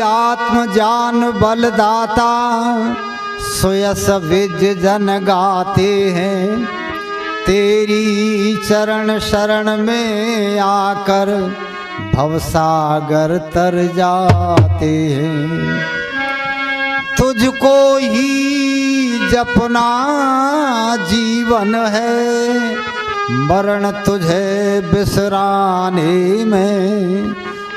आत्म जान बलदाता सुयस विज जन गाते हैं। तेरी चरण शरण में आकर भवसागर तर जाते हैं। तुझको ही जपना जीवन है, मरण तुझे बिसराने में।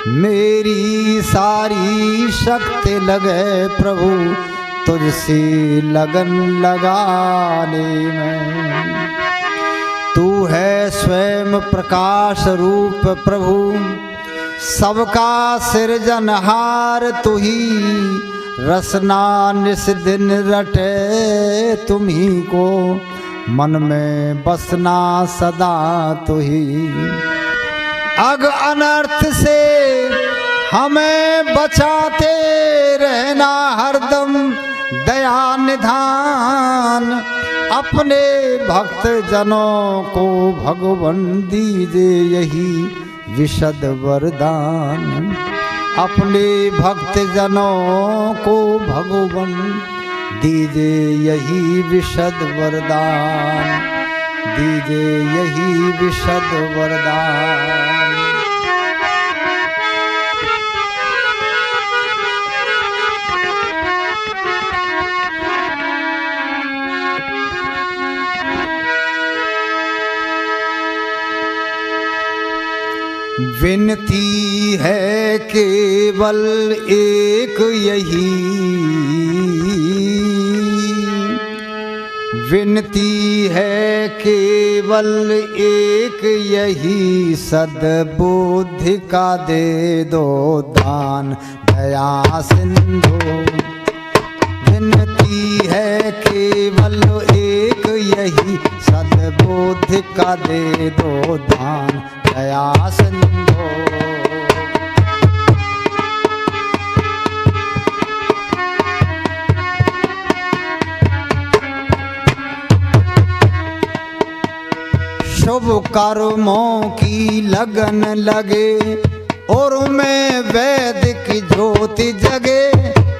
मेरी सारी शक्ति लगे प्रभु तुझसे लगन लगाने में। तू है स्वयं प्रकाश रूप प्रभु, सबका सृजनहार तू ही। रसना निस दिन रटे तुम्ही को, मन में बसना सदा तू ही। अग अनर्थ से हमें बचाते रहना हरदम दया निधान। अपने भक्त जनों को भगवान दीजे यही विशद वरदान। अपने भक्त जनों को भगवान दीजे यही विशद वरदान, दीजे यही विशद वरदान। विनती है केवल एक यही, विनती है केवल एक यही। सद्बुद्धि का दे दो दान दया सिंधु। विनती है केवल एक यही, सद्बुद्धि का दे दो दान दया सिंधु। शुभ कर्मों की लगन लगे और में वैदिक ज्योति जगे।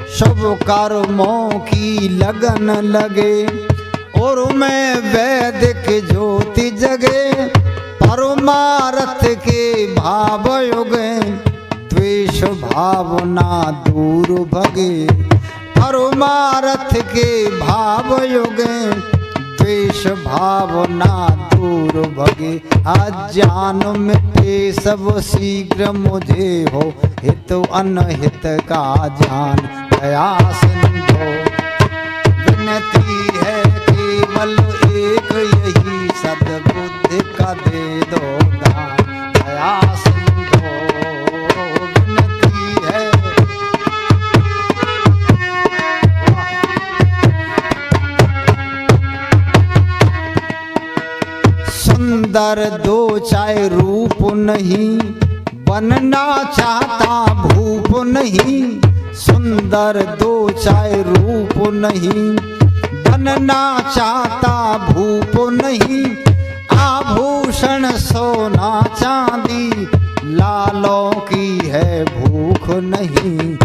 शुभ कर्मों की लगन लगे और में वैदिक ज्योति जगे। परमार्थ के भाव युगे, द्वेष भावना दूर भगे। परमार्थ के भाव युगे, द्वेष भावना दूर भगे। अज्ञान मिटे सब शीघ्र मुझे हो, हित अनहित का ज्ञान दया सिंधु। विनती है केवल एक यही, सद्बुद्धि का दे दो दान दया सिंधु। विनती है सुंदर दो चाहे रूप नहीं, बनना चाहता भूप नहीं। सुंदर दो चाहे रूप नहीं, बनना चाहता भूप नहीं। आभूषण सोना चांदी, लालों की है भूख नहीं।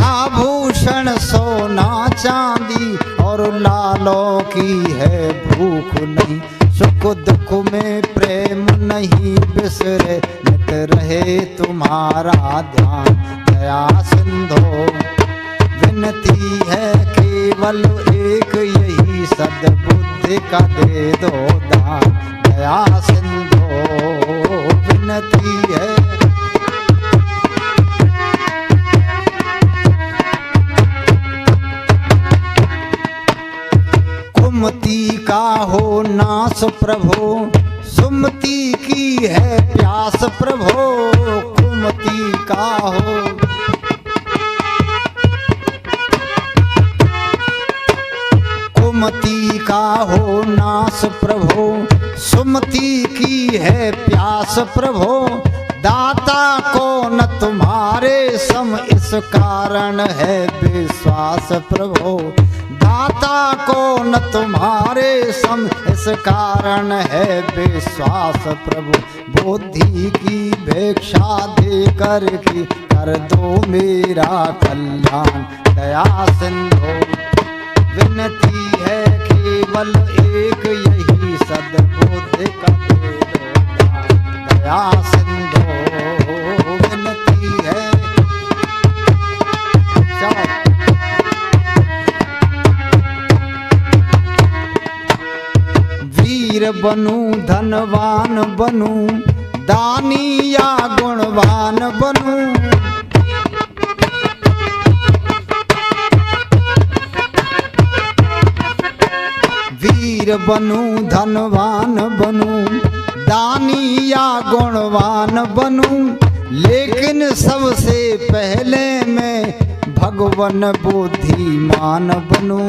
आभूषण सोना चांदी और लालों की है भूख नहीं। सुख दुख में प्रेम नहीं बिसरे, नित रहे तुम्हारा ध्यान दया सिंधु। विनती है केवल एक यही, सद्बुद्धि का दे दो दान दया सिंधु। विनती है कुमति का हो नाश प्रभो, सुमति की है प्यास प्रभो। कुमति का हो कुमति का हो नाश प्रभो, सुमति की है प्यास प्रभो। दाता कौन तुम्हारे सम, इस कारण है विश्वास प्रभो। दाता कौन तुम्हारे सम, इस कारण है विश्वास प्रभु। बुद्धि की भिक्षा दे कर की कर दो मेरा कल्याण। दया सिंधु विनती है केवल एक यही सद्बुद्धि का दे दो दान। दया सिंधु विनती है। वीर बनूं धनवान बनूं दानी या गुणवान बनूं। वीर बनूं धनवान बनूं दानी या गुणवान बनूं, लेकिन सबसे पहले मैं भगवान बुद्धिमान बनूं।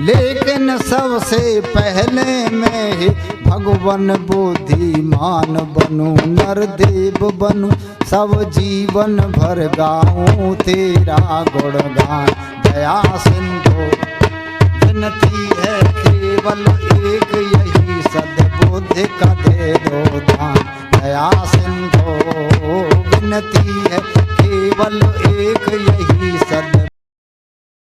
लेकिन सबसे पहले मैं भगवान बुद्धिमान बनूं। नरदेव बनूं सब जीवन भर गाऊं तेरा गुणगान। दया सिंधु विनती है केवल एक यही सद्बुद्धि का दे दो दान। दया सिंधु विनती है केवल एक यही